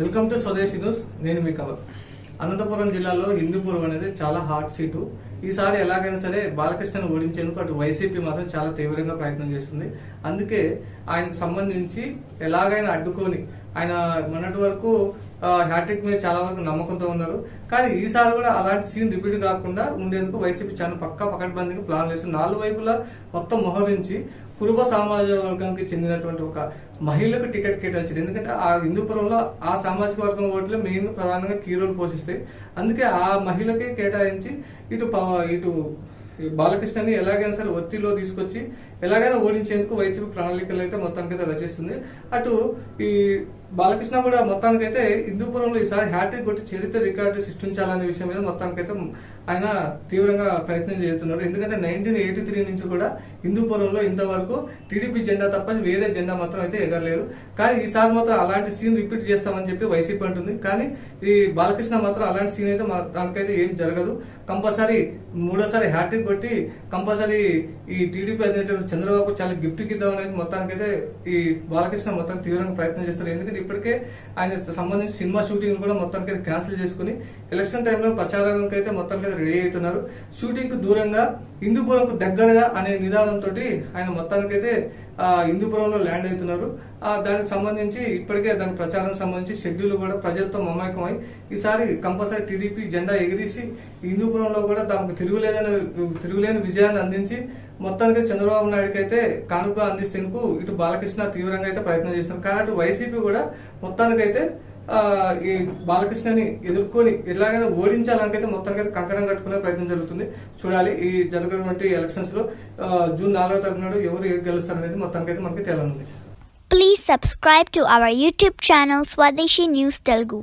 Welcome to స్వదేశీ news. నేను మీ cover. Anantapuram జిల్లాలో హిందూపురం అనేది చాలా హాట్ సీటు. ఈసారి ఎలాగైనా సరే బాలకృష్ణను ఓడించేందుకు అటు వైసీపీ మాత్రం చాలా తీవ్రంగా ప్రయత్నం చేస్తుంది. అందుకే ఆయనకు సంబంధించి ఎలాగైనా అడ్డుకొని ఆయన మొన్నటి వరకు హ్యాట్రిక్ మీద చాలా వరకు నమ్మకంతో ఉన్నారు. కానీ ఈసారి కూడా అలాంటి సీన్ రిపీట్ కాకుండా ఉండేందుకు వైసీపీ చాలా పకడ్బందీగా ప్లాన్ చేసి 4 వైపులా మొత్తం మోహరించి కురుబ సామాజిక వర్గానికి చెందినటువంటి ఒక మహిళకు టికెట్ కేటాయించారు. ఎందుకంటే ఆ హిందూపురంలో ఆ సామాజిక వర్గం ఓట్లు మెయిన్ ప్రధానంగా కీ రోల్ పోషిస్తాయి. అందుకే ఆ మహిళకి కేటాయించి ఇటు బాలకృష్ణని ఎలాగైనా సరే ఒత్తిడిలో తీసుకొచ్చి ఎలాగైనా ఓడించేందుకు వైసీపీ ప్రణాళికలు అయితే మొత్తానికైతే రచిస్తుంది. అటు ఈ బాలకృష్ణ కూడా మొత్తానికైతే హిందూపురంలో ఈసారి హ్యాట్రిక్ కొట్టి చరిత్ర రికార్డు సృష్టించాలనే విషయం మీద మొత్తానికైతే ఆయన తీవ్రంగా ప్రయత్నం చేస్తున్నారు. ఎందుకంటే 1983 నుంచి కూడా హిందూపురంలో ఇంతవరకు టీడీపీ జెండా తప్ప వేరే జెండా మాత్రం అయితే ఎగరలేదు. కానీ ఈసారి మాత్రం అలాంటి సీన్ రిపీట్ చేస్తామని చెప్పి వైసీపీ అంటుంది. కానీ ఈ బాలకృష్ణ మాత్రం అలాంటి సీన్ అయితే దానికైతే ఏం జరగదు. కంపల్సరీ మూడోసారి హ్యాట్రిక్ కొట్టి కంపల్సరీ ఈ టీడీపీ అధినేత చంద్రబాబు చాలా గిఫ్ట్ ఇద్దాం అనేది మొత్తానికైతే ఈ బాలకృష్ణ మొత్తం తీవ్రంగా ప్రయత్నం చేస్తారు. ఎందుకంటే ఇప్పటికే ఆయన సంబంధించి సినిమా షూటింగ్ కూడా మొత్తానికి క్యాన్సిల్ చేసుకుని ఎలక్షన్ టైంలో ప్రచారానికి అయితే మొత్తానికి రెడీ అవుతున్నారు. షూటింగ్ కు దూరంగా హిందూపురంకు దగ్గరగా అనే నిదానంతో ఆయన మొత్తానికైతే హిందూపురంలో ల్యాండ్ అవుతున్నారు. దానికి సంబంధించి ఇప్పటికే దాని ప్రచారానికి సంబంధించి షెడ్యూల్ కూడా ప్రజలతో మమేకమై ఈసారి కంపల్సరీ టీడీపీ జెండా ఎగిరేసి హిందూపురంలో కూడా తమకు తిరుగులేని విజయాన్ని అందించి మొత్తానికి చంద్రబాబు నాయుడుకి అయితే కానుక అందిస్తేందుకు ఇటు బాలకృష్ణ తీవ్రంగా అయితే ప్రయత్నం చేస్తున్నారు. కానీ అటు వైసీపీ కూడా మొత్తానికైతే ఈ బాలకృష్ణని ఎదుర్కొని ఎలాగైనా ఓడించాలనికైతే మొత్తానికైతే కంకణం కట్టుకునే ప్రయత్నం జరుగుతుంది. చూడాలి ఈ జరగటువంటి ఎలక్షన్స్ లో జూన్ 4వ తారీఖు ఎవరు గెలుస్తారనేది మొత్తానికైతే మనకి తేలనుంది. Please subscribe to our YouTube channel Swadeshi News Telugu.